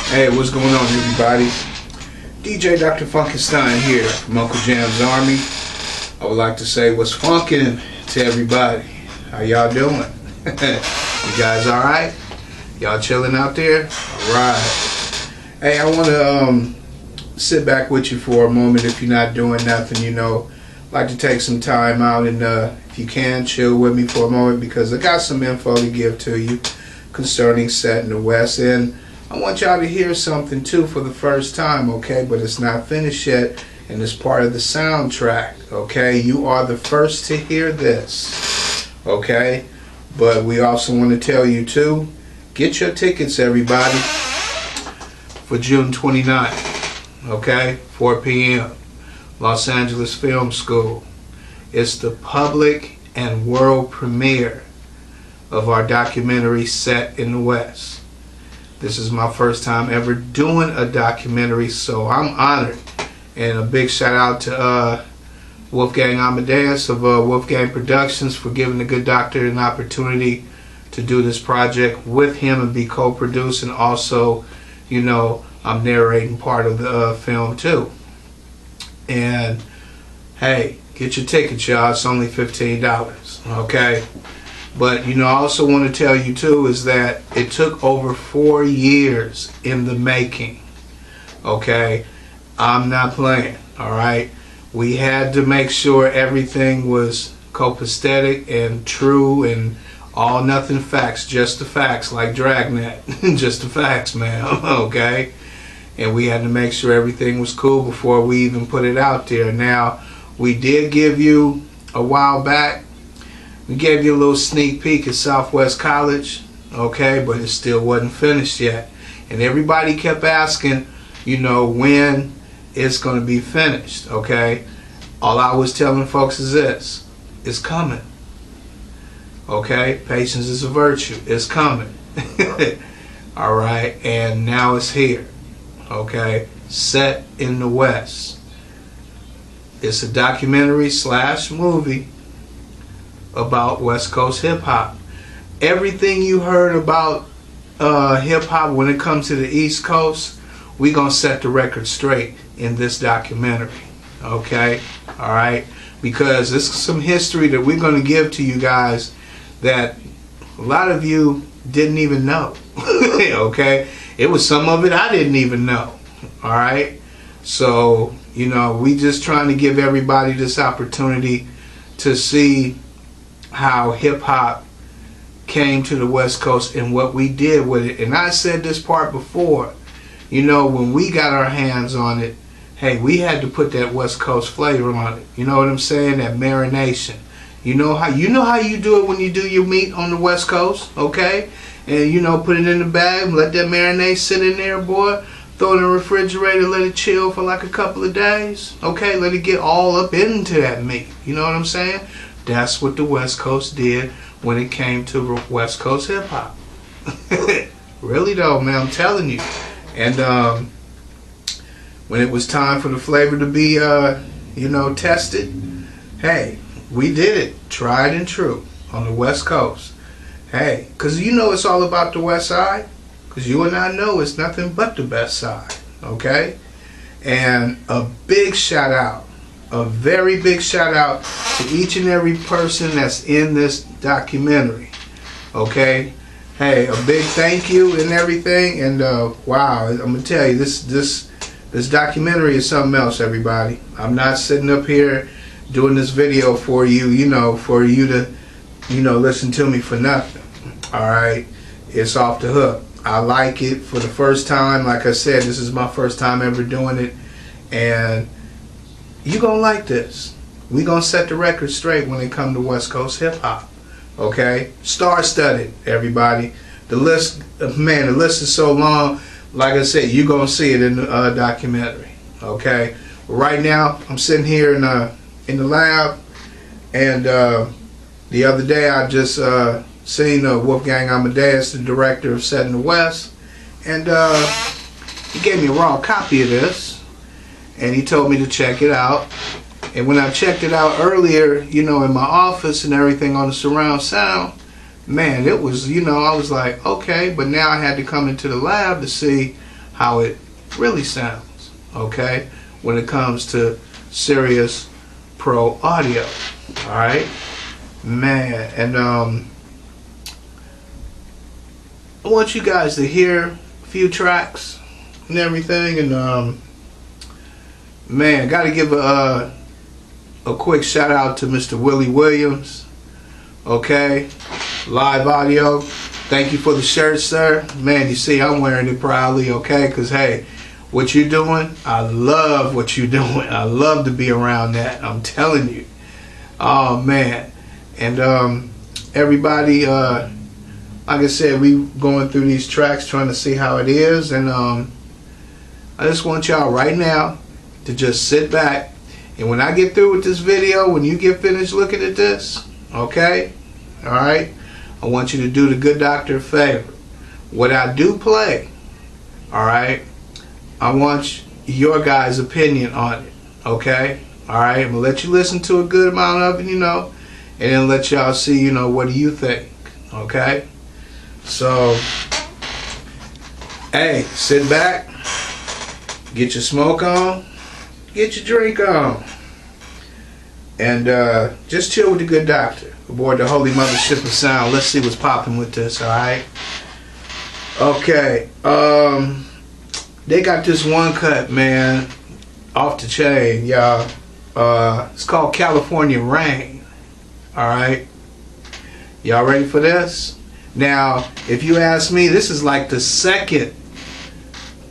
Hey, what's going on, everybody? DJ DR.FUNKENSTEIN here from Uncle Jam's Army. I would like to say what's funkin' to everybody. How y'all doing? You guys alright? Y'all chilling out there? Alright. Hey, I want to sit back with you for a moment. If you're not doing nothing, like to take some time out and if you can, chill with me for a moment, because I got some info to give to you concerning Set in the West, and I want y'all to hear something too for the first time, okay? But it's not finished yet, and it's part of the soundtrack, okay? You are the first to hear this, okay? But we also want to tell you too, get your tickets, everybody, for June 29th, okay? 4 p.m. Los Angeles Film School. It's the public and world premiere of our documentary Set in the West. This is my first time ever doing a documentary, so I'm honored. And a big shout out to Wolfgang Amadeus of Wolfgang Productions for giving the good doctor an opportunity to do this project with him and be co-produced, and also, I'm narrating part of the film too. And hey, get your tickets, y'all. It's only $15, okay? But I also want to tell you too is that it took over 4 years in the making, okay? I'm not playing, all right? We had to make sure everything was copacetic and true and all nothing facts, just the facts, like Dragnet. Just the facts, man, okay? And we had to make sure everything was cool before we even put it out there. Now, we did give you a while back, we gave you a little sneak peek at Southwest College, okay, but it still wasn't finished yet. And everybody kept asking, when it's going to be finished, okay? All I was telling folks is this: it's coming, okay? Patience is a virtue. It's coming. All right, and now it's here, okay? Set in the West. It's a documentary / movie about West Coast hip hop. Everything you heard about hip hop when it comes to the East Coast, we gonna set the record straight in this documentary, okay? All right, because this is some history that we're gonna give to you guys that a lot of you didn't even know. Okay, it was some of it I didn't even know. All right, so we just trying to give everybody this opportunity to see how hip-hop came to the West Coast and what we did with it. And I said this part before, when we got our hands on it, hey, we had to put that West Coast flavor on it. You know what I'm saying? That marination. You know how you do it when you do your meat on the West Coast, okay? And put it in the bag, let that marinade sit in there, boy. Throw it in the refrigerator, let it chill for like a couple of days, okay? Let it get all up into that meat. You know what I'm saying? That's what the West Coast did when it came to West Coast hip hop. Really though, man, I'm telling you. And when it was time for the flavor to be, tested, hey, we did it, tried and true, on the West Coast. Hey, because it's all about the West Side. Because you and I know it's nothing but the best side, okay? And a big shout out, a very big shout out to each and every person that's in this documentary, okay? Hey, a big thank you and everything. And wow, I'm gonna tell you, this documentary is something else, everybody. I'm not sitting up here doing this video for you, for you to, listen to me for nothing. All right, it's off the hook. I like it for the first time. Like I said, this is my first time ever doing it, and you gonna like this. We gonna set the record straight when it come to West Coast hip hop, okay? Star-studded, everybody. The list, man, the list is so long. Like I said, you gonna see it in the documentary, okay? But right now, I'm sitting here in the lab, and the other day I just seen Wolfgang Amadeus, the director of Set in the West, and he gave me a raw copy of this, and he told me to check it out. And when I checked it out earlier, in my office and everything on the surround sound, man, it was, I was like, okay, but now I had to come into the lab to see how it really sounds, okay, when it comes to Sirius Pro audio. Alright, man, and I want you guys to hear a few tracks and everything, and man, gotta give a quick shout out to Mr. Willie Williams, okay, live audio. Thank you for the shirt, sir. Man, you see I'm wearing it proudly, okay, because hey, what you're doing, I love what you're doing. I love to be around that, I'm telling you. Oh man. And everybody, like I said, we going through these tracks trying to see how it is, and I just want y'all right now to just sit back, and when I get through with this video, when you get finished looking at this, okay, alright, I want you to do the good doctor a favor. What I do play, alright, I want your guys' opinion on it, okay? Alright, I'm going to let you listen to a good amount of it, you know, and then let y'all see, you know, what do you think, okay? So, hey, sit back, get your smoke on, get your drink on, and just chill with the good doctor aboard the Holy Mothership of Sound. Let's see what's popping with this, alright? Okay, they got this one cut, man, off the chain, y'all. It's called California Rain, alright? Y'all ready for this? Now, if you ask me, this is like the second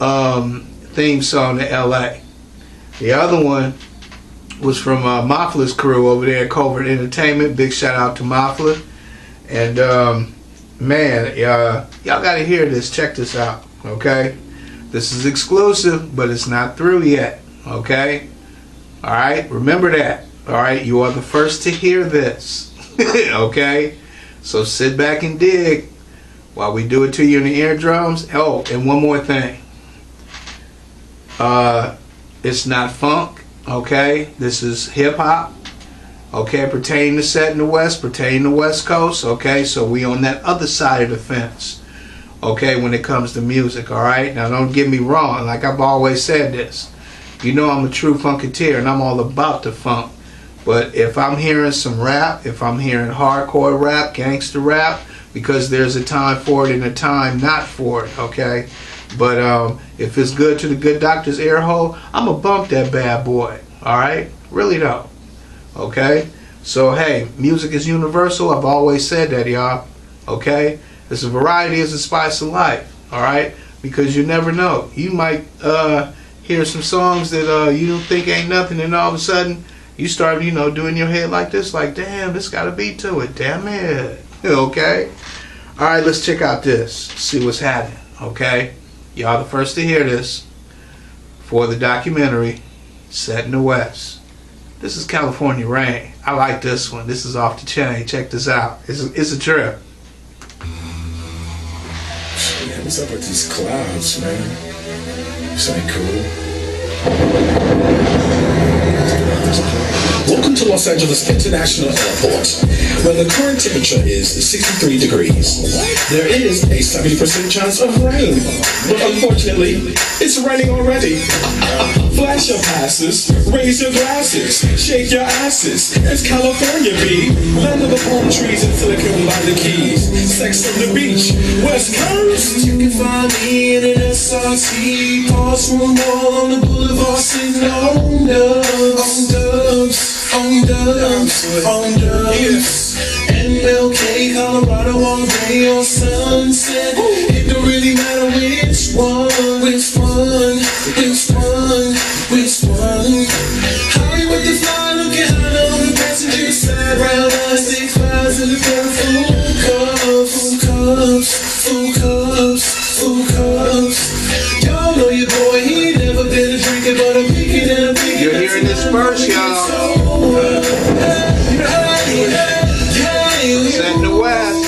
theme song to LA. The other one was from Mafla's crew over there at Covert Entertainment. Big shout out to Mafla. And man, y'all gotta hear this. Check this out, okay? This is exclusive, but it's not through yet, okay? Alright, remember that. Alright, you are the first to hear this, okay? So sit back and dig while we do it to you in the eardrums. Oh, and one more thing. It's not funk, okay? This is hip-hop, okay? Pertaining to set in the West, pertaining to West Coast, okay? So we on that other side of the fence, okay, when it comes to music, alright? Now don't get me wrong, like I've always said this. You know I'm a true funketeer and I'm all about the funk. But if I'm hearing some rap, if I'm hearing hardcore rap, gangster rap, because there's a time for it and a time not for it, okay? But if it's good to the good doctor's ear hole, I'm going to bump that bad boy, alright? Really though, okay? So hey, music is universal. I've always said that, y'all, okay? There's a variety is the spice of life, alright? Because you never know. You might hear some songs that you don't think ain't nothing, and all of a sudden you start, you know, doing your head like this, like, damn, this got a beat to it, damn it, okay? Alright, let's check out this, see what's happening, okay? Y'all the first to hear this for the documentary, Set in the West. This is California Rain. I like this one. This is off the chain. Check this out. It's a trip. Man, what's up with these clouds, man? This ain't cool. Welcome to Los Angeles International Airport, where the current temperature is 63 degrees. There is a 70% chance of rain, but unfortunately, it's raining already. Flash your passes, raise your glasses, shake your asses. It's California, B. Land of the palm trees and Silicon Valley Keys. Sex on the beach, West Coast. You can find me in an SRT, pause from a wall on the boulevard, sitting on dubs, on dubs. MLK, Colorado all day on Sunset. It don't really matter which one. Hollywood the fly, looking hot on the passenger side. Round eyes, thick clouds, and the full cups. Y'all know your boy, he ain't never been a drinker, but I'm picking and I'm picking. You're hearing this first, y'all. Set in the West.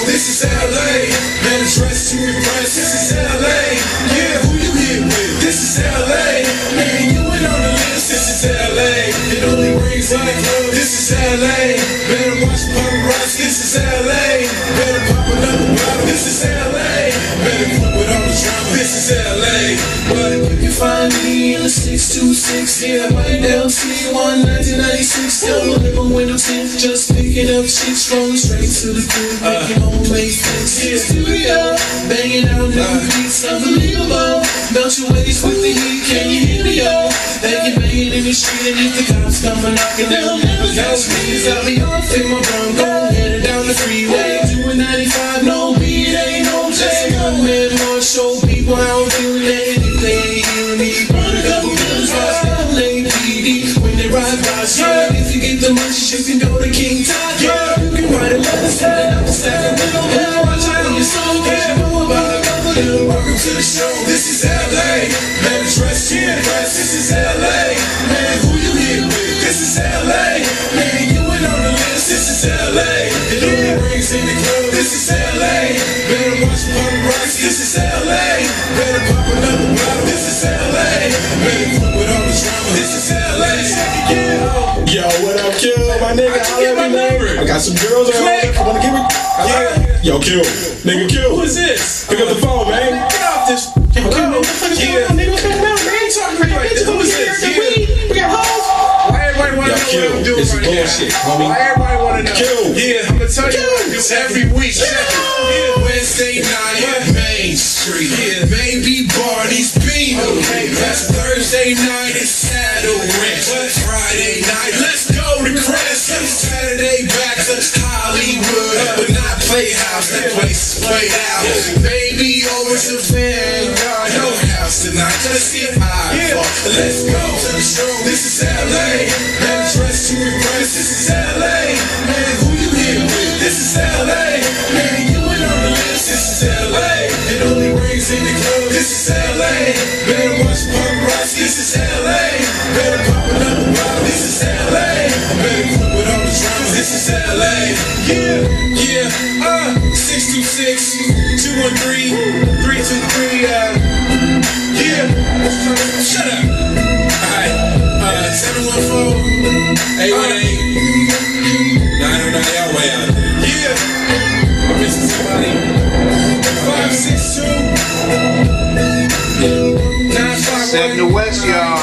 This is LA, man, it's dressed to impress. This is LA, yeah, who you here with? This is LA, man, you ain't on the list. This is LA, it only rings like love. This is LA, better watch paparazzi. This is LA, better pop another bottle. This is LA, better quit with all the drama. This LA. But you can find me in the 626, yeah, my LC1 1996. Double living window tint, just picking up chicks, rolling straight to the crib, making homemade things. Yeah, studio, banging out new beats, unbelievable. Melt your waist with the heat, can you hear me, yo? Banging in the street, and if the cops come a knocking, they'll never catch me. Cause I'll be off in my Bronco, headed down the freeway, doing 95, no beat, ain't no J. One man more, show people how I'm feeling, and if they ain't hearing me, run a couple bills, watch LAPD when they ride by. Yeah, if you get the money, you can go to King Tut. Yeah, you can write a letter, stand up, stack a little bit, watch out on your soul, cause you know about a couple little. Welcome to the show, this is LA. Man, dress to impress, this is LA. Man, who you here with? This is LA. Man, you ain't on the list, this is LA. It only rings in the club, this is LA. Better watch paparazzi, this is LA. Better pop another bottle, this is LA. Better quit with all the drama, this is LA. Yo, what up, Kill? My nigga, I got some girls on there. I wanna give it. Yeah. Yo, Kill. Nigga, Kill. Who is this? Pick up the phone, man. Get off this. Yo, Kill. What the fuck is going on, nigga? What's going on, man? You talking crazy like this? Who is this? We got hoes. Why everybody wanna know what I'm doing right bullshit, now? Homie. Why everybody wanna know? Kill. Yeah, I'm gonna tell you what I do every week. Yeah. Wednesday night, Main Street. Yeah. Maybe Barney's Bean. Okay. That's Thursday night, it's Saddle Ranch. Friday night, let's go to Crescent. Saturday back to Hollywood, but not Playhouse. That place is played out. Baby, over to Vanguard. No house tonight. Let's get high. Let's go to the show. This is LA. Man, dress to impress. This is LA. Man, who you here with? This is LA. Man, you ain't on the list. This is LA. It only rings in the club. This is LA. Better watch paparazzi. This is LA. Better pop another bottle. This is LA. Better quit with all the drama. This is LA. Yeah. 626 213 323. Yeah. Shut up. Alright. 714 818 909. Y'all way out. Yeah. I'm missing somebody. 562 Set in the West, y'all.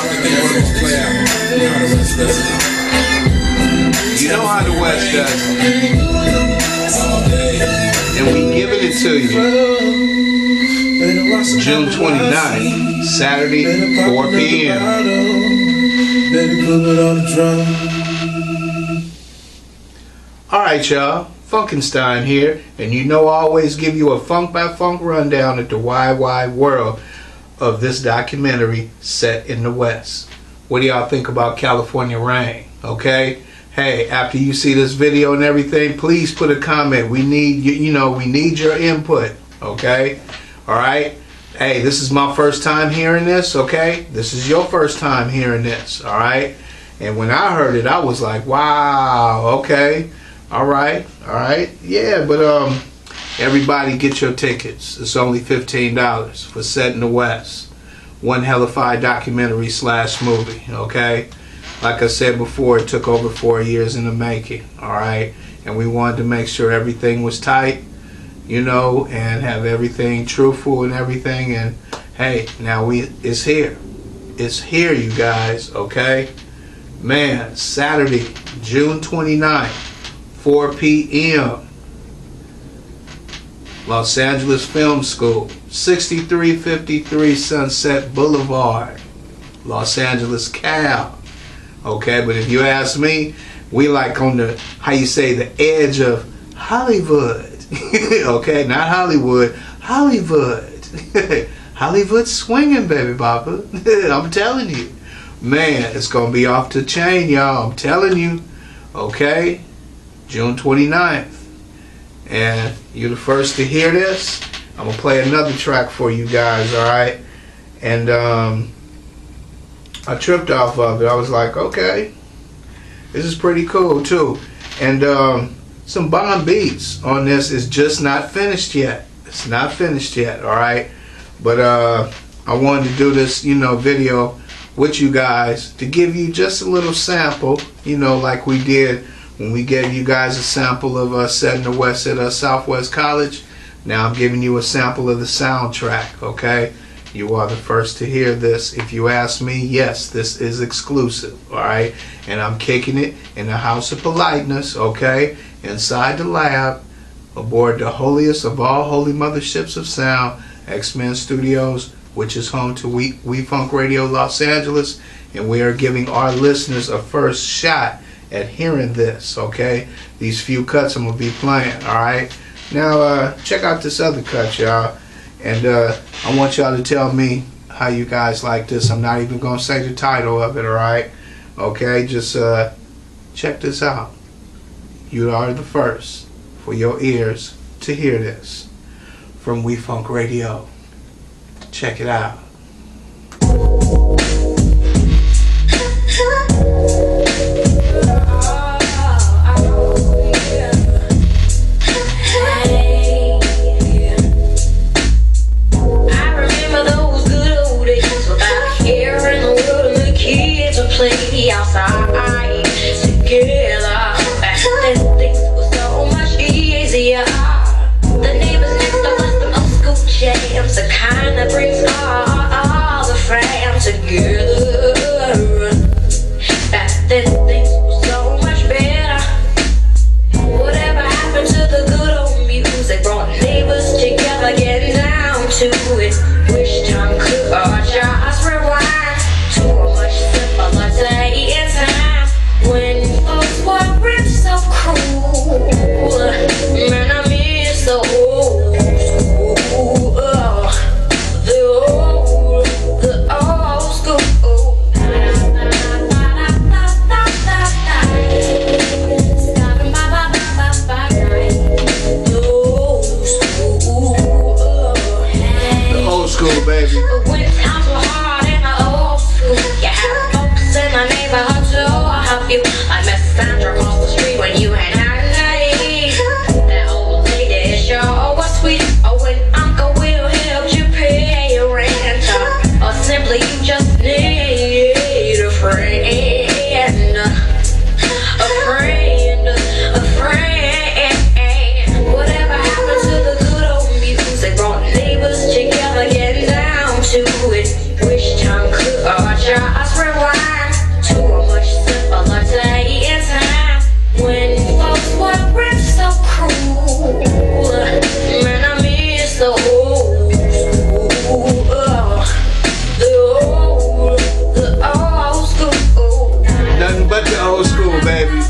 You know how the West does it. And we giving it to you. June 29th, Saturday, 4 p.m. Alright, y'all. Funkenstein here. And you know I always give you a funk by funk rundown at the wide world of this documentary set in the West. What do y'all think about California Rain? Okay? Hey, after you see this video and everything, please put a comment. We need we need your input. Okay? Alright? Hey, this is my first time hearing this, okay? This is your first time hearing this, alright? And when I heard it, I was like, wow, okay. Alright, yeah, but everybody get your tickets. It's only $15 for Set in the West. One hellified documentary / movie, okay? Like I said before, it took over 4 years in the making, alright? And we wanted to make sure everything was tight, and have everything truthful and everything. And hey, now it's here. It's here, you guys, okay? Man, Saturday, June 29th, 4 p.m. Los Angeles Film School, 6353 Sunset Boulevard, Los Angeles, Cal. Okay, but if you ask me, we like on the, the edge of Hollywood. Okay, not Hollywood, Hollywood. Hollywood swinging, baby papa. I'm telling you. Man, it's going to be off the chain, y'all. I'm telling you. Okay, June 29th. And you're the first to hear this. I'm going to play another track for you guys, alright? And I tripped off of it. I was like, okay, this is pretty cool too. And some bomb beats on this. Is just not finished yet. It's not finished yet, alright? But I wanted to do this, video with you guys to give you just a little sample, like we did when we gave you guys a sample of Set in the West at Southwest College. Now I'm giving you a sample of the soundtrack, okay? You are the first to hear this. If you ask me, yes, this is exclusive, all right? And I'm kicking it in the house of politeness, okay? Inside the lab, aboard the holiest of all holy motherships of sound, X-Men Studios, which is home to We Funk Radio Los Angeles, and we are giving our listeners a first shot at hearing this, okay? These few cuts I'm going to be playing, all right? Now, check out this other cut, y'all. And I want y'all to tell me how you guys like this. I'm not even going to say the title of it, all right? Okay, just check this out. You are the first for your ears to hear this from We Funk Radio. Check it out. Play outside together. Back then things were so much easier. The neighbors next door was some old school jams, the kind that brings all the fam together. Back then things were so much better. Whatever happened to the good old music brought neighbors together, getting down to it. Wish time could just rewind to a much simpler day and time when folks were rich so cruel. Man, I miss the old school, the old school. The old school, baby. When times were hard in the old school, you had folks in the neighborhood to help you. Like Miss Sandra across the street when you ain't had any. That old lady sure was sweet. Or when Uncle Will helped you pay your rent. Or simply you just need a friend. A friend. Whatever happened to the good old music brought neighbors together, getting down to it. Wish time could just rewind to a much simpler day and time when folks were rich so cruel. Man, I miss the old school, the old school. Nothing but the old school, baby.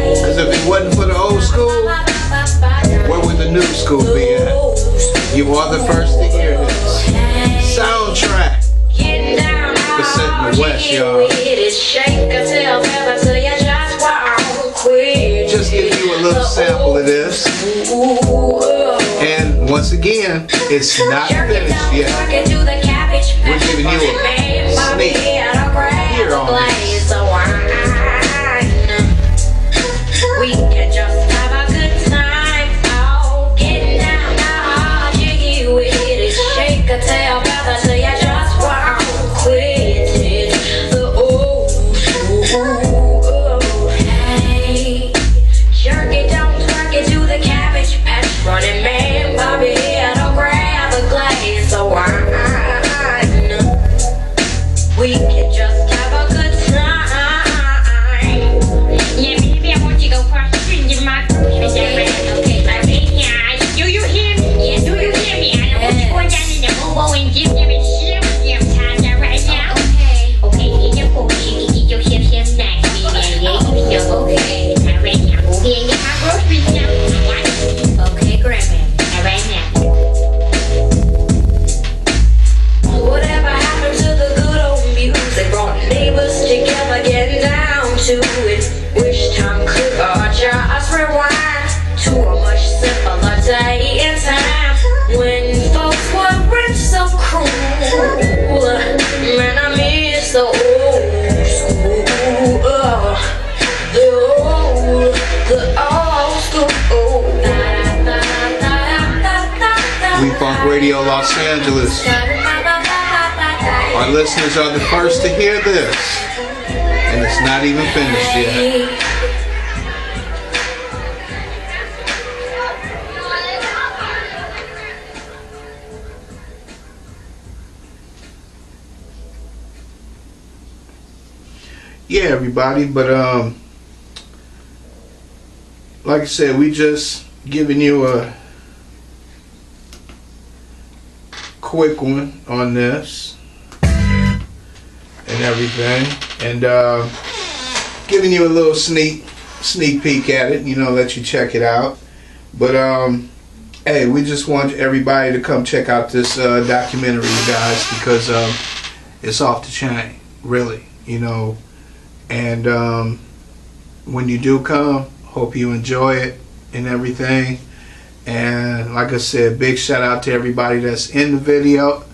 Because if it wasn't for the old school, where would the new school be at? You are the first to hear this. Soundtrack. Cassette in the West, y'all. Just give you a little sample of this. And once again, it's not finished yet. We're giving you a sneak here on this. We can just have a good time. Oh, getting down, now jiggy with it. Shake a tail feather till you just won't quit it. The old school, hey. Jerk it down, twerk it to the cabbage patch. Running man, Bobby, don't grab a glass of wine. We can just have a good time. Yeah, baby, I want you to go first. Bring your mic. Okay, do you hear me? Yes, do you hear me? I know what you're going down in the elbow and give them a shim time right now. Okay, get your booty, get your hip neck. Yeah, okay. All right now, go ahead and get my groceries now. Okay, grandma. All right now. Whatever happened to the good old music brought neighbors together, getting down to it. Wish time could just rewind to a much simpler day and time when folks were rich so cruel. Man, I miss the old school, the old school. We Funk Radio Los Angeles. Our listeners are the first to hear this. And it's not even finished yet. yeah, everybody. But like I said, we just giving you a quick one on this and everything, and giving you a little sneak peek at it, you know, let you check it out. But hey, we just want everybody to come check out this documentary, you guys, because it's off the chain, really, you know. And when you do come, hope you enjoy it and everything. And like I said, big shout out to everybody that's in the video,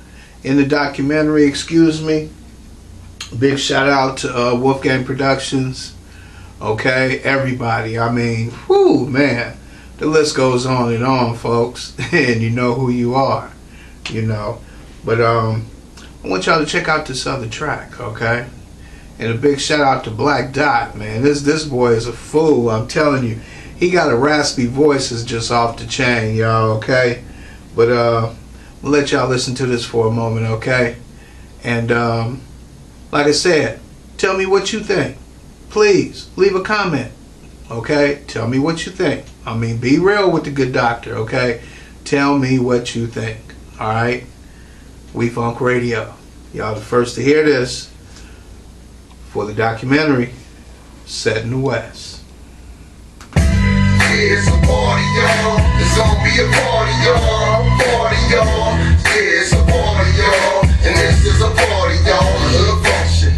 in the documentary, excuse me. Big shout out to Wolfgang Productions. Okay, everybody. I mean, whoo, man. The list goes on and on, folks. And you know who you are, you know. But I want y'all to check out this other track, okay? And a big shout out to Black Dot, man. This boy is a fool, I'm telling you. He got a raspy voice that's just off the chain, y'all, okay? But we'll let y'all listen to this for a moment, okay? And like I said, tell me what you think. Please, leave a comment, okay? Tell me what you think. I mean, be real with the good doctor, okay? Tell me what you think, all right? We Funk Radio. Y'all the first to hear this for the documentary, Set in the West. It's a party, y'all. It's gonna be a party, y'all. Party, y'all. Yeah, it's a party, y'all. And this is a party, y'all. A hood function.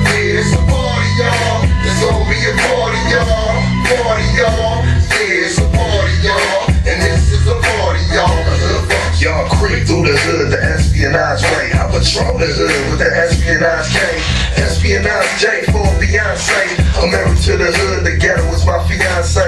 Yeah, it's a party, y'all. It's gonna be a party, y'all. Party, y'all. Yeah, it's a party, y'all. And this is a party, y'all. A hood function. Y'all creep through the hood, the espionage way. I patrol the hood with the espionage K. Espionage J for Beyonce. I'm married to the hood, the ghetto is my fiance.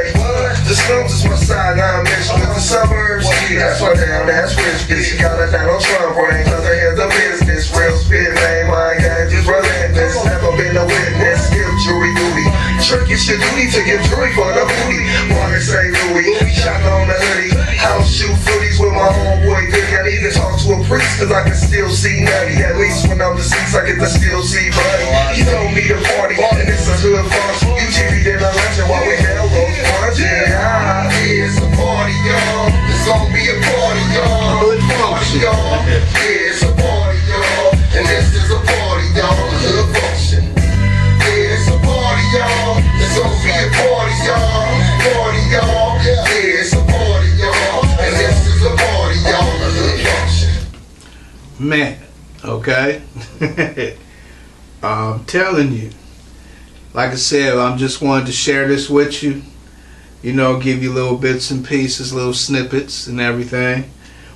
The slums is my sideline mission with the suburbs. That's why down, that's rich, bitch. You got it down on Trump brain, cause they have the business. Real spit, man, my gang just relentless. Never been a witness, skip jury duty. Trick it's your duty to give jury for the booty. Wanna say Louis, shot on the hoodie. House shoot footies with my homeboy Diddy. I need to talk to a priest, cause I can still see nutty. At least when I'm deceased, I get to still see buddy. He told me to party, and it's a hood function. You TV did a legend while we held those punches. It's a party, y'all. It's gonna be a party, y'all. Hood function. Y'all. Yeah, it's a party, y'all. And this is a party, y'all. Hood function. Yeah, it's a party, y'all. It's gonna be a party, y'all. Party, y'all. Yeah, it's a party, y'all. And this is a party, y'all. Hood function. Man, okay? I'm telling you. Like I said, I'm just wanted to share this with you. You know, give you little bits and pieces, little snippets and everything.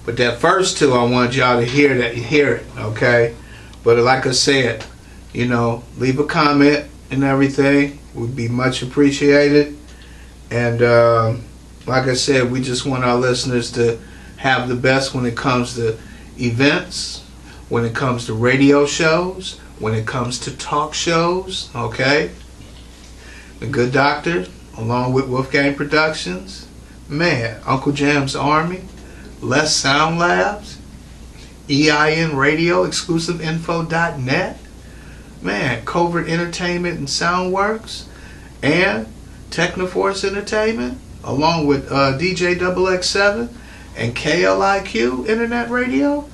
But that first two, I want y'all to hear it, okay? But like I said, you know, leave a comment and everything. Would be much appreciated. And like I said, we just want our listeners to have the best when it comes to events, when it comes to radio shows, when it comes to talk shows, okay? The Good Doctor, along with Wolfgang Productions, man, Uncle Jam's Army, Les Sound Labs, EIN Radio, exclusiveinfo.net, man, Covert Entertainment and Soundworks, and Technoforce Entertainment, along with DJ XXX7 and KLIQ Internet Radio.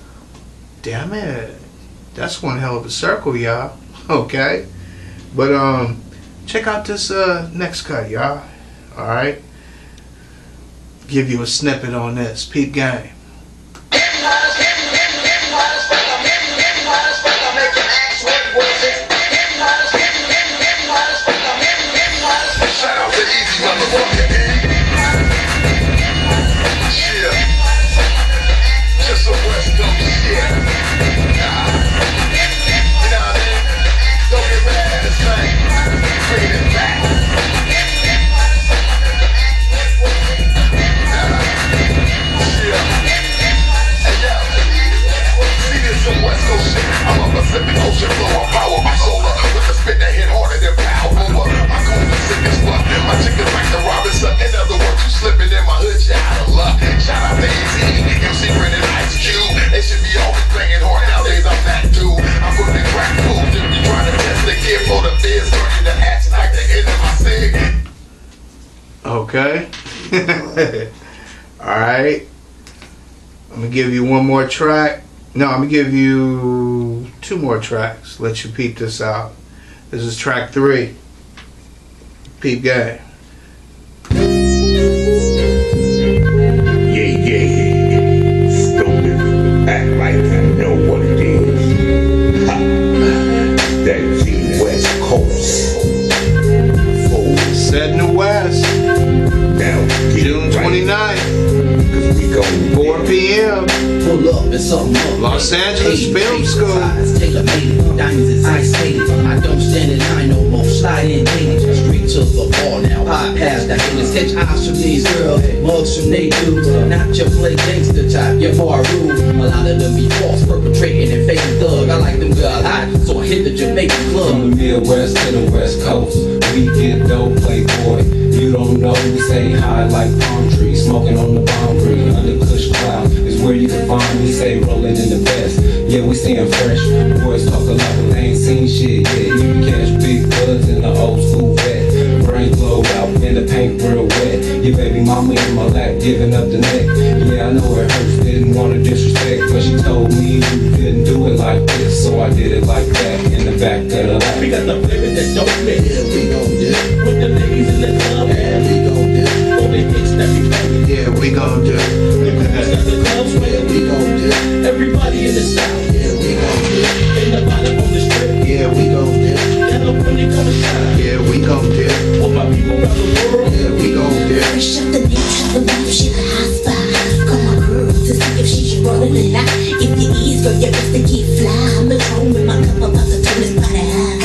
Damn it, that's one hell of a circle, y'all. Okay, but check out this next cut, y'all. All right, give you a snippet on this. Peep game. Yeah. Okay? Alright. I'm going to give you one more track. No, I'm going to give you 2 more tracks. Let you peep this out. This is track 3. Peep game. Act like I know what it is. Ha. That's the West Coast. Set in the West. Now, June 29th. Cause we gon' 4 p.m. Pull up and something up. Los Angeles Film School. Taylor made it. Diamonds is ice skated. I don't stand in line no more. Slide in daily. Straight to the ball now. High past the haters. Catch eyes from these girls. Mugs from they dudes. Not your play gangster type. You're more rude. A lot of them be false, perpetrating and fake thug. I like them girls hot, so I hit the Jamaican club. From the Midwest to the West Coast, we get dope, playboy. You don't know, we stay high like palm trees, smoking on the boundary. Under Kush cloud is where you can find me, stay rolling in the vest. Yeah, we staying fresh. Boys talk a lot, but they ain't seen shit yet. You can catch big buds in the old school vet. Brain blow out in the paint real wet. Your baby mama in my lap, giving up the neck. Yeah, I know it hurts, didn't want to disrespect, but she told me you couldn't do it like this, so I did it like that in the back of the lap. We got the flavor that don't miss. Yeah, we gon' do. With the ladies in the club. Yeah, we gon' do. Oh, they mix everybody. Yeah, we gon' do. The girls got the clubs where we gon' do. Everybody in the South. Yeah, we gon' do. In the bottom on the strip. Yeah, we gon' do. California coming down. Yeah, we gon' do. All my people around the world. Yeah, we gon' do. Fresh up the beat, tell them if she a hot spot. Call my girl to see if she should roll it or not. If you ease, girl, you best to keep fly. I'm at home with my cup about to turn this body high.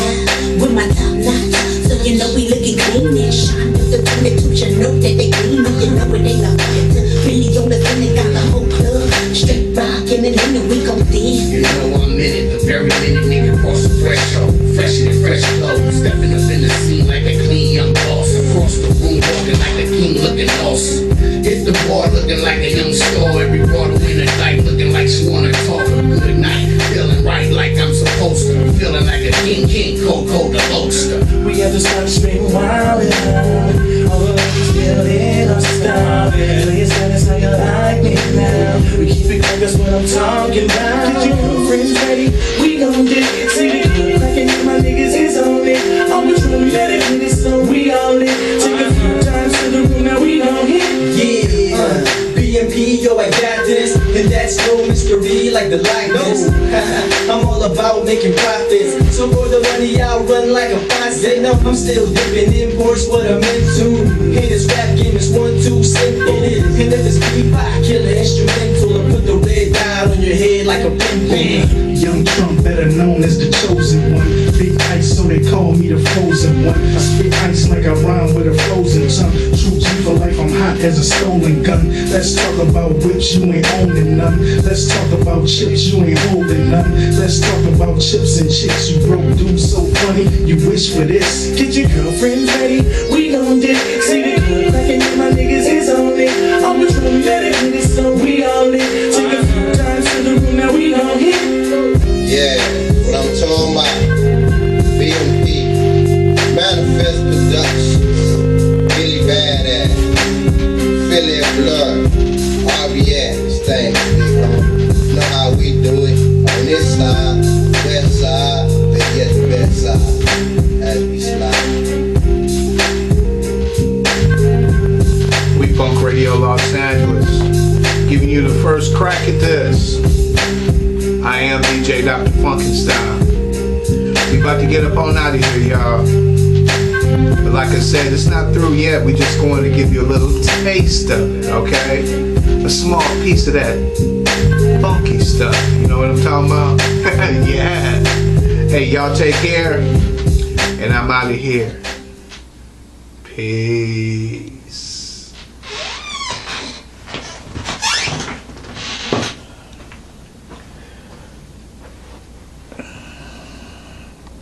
With my top notch, so you know we looking clean and shine. If the 22, you know that they clean. You know it ain't no really on the thing, they got the whole club straight rockin' and then we gon' dance. You know I'm in it, the very minute nigga cross the threshold. Fresher than fresh clothes, stepping up in the scene like a clean young boss. Across the room walking like a king looking lost. Hit the bar looking like a young star. Every bottle in the night looking like she wanna talk a good night. Feeling right like I'm supposed to. Feeling like a king, Coco the Loaster. We have to stop screaming wild and all of us still in our style. Play it that's how you like me now. We keep it clean, that's what I'm talking about. Get your girlfriends ready, we gon' do it. See the club cracking and my niggas is on it. Always really let it hit it, so we all in. Take a few times to the room, now we gon' hit. Yeah, BMP, yo, I got this. And that's no mystery like the likeness. I'm all about making profits. So for the money, I'll run like a boss. They know I'm still dipping in Porsche, what I'm into. Hey, this rap game is 1-2 simple. And if it's beat, I kill an instrumental and put the red dot on your head like a pimple. Young Trump, better known as the chosen one. Big ice, so they call me the frozen one. I spit ice like I rhyme with a frozen tongue. True G for life, I'm hot as a stolen gun. Let's talk about whips, you ain't owning none. Let's talk about chips, you ain't holding none. Let's talk about chips and chicks, you broke dudes so funny, you wish for this. Get your girlfriends ready, we gon' dip. See the club cracking and my niggas is on it. Always really let it hit it, so we all in. Take a few times to the room, now we gon' hit. Yeah, what I'm talking about. BMP, Manifest Productions, Billy Badass, Philly Blood, RBS, things, you know how we do it. On this side, west side, they get the best side, as we slide. We Funk Radio Los Angeles, giving you the first crack at this. I am DJ .FUNKENSTEIN. We about to get up on out of here, y'all. But like I said, it's not through yet. We just going to give you a little taste of it, okay? A small piece of that funky stuff. You know what I'm talking about? Yeah. Hey, y'all take care. And I'm out of here. Peace.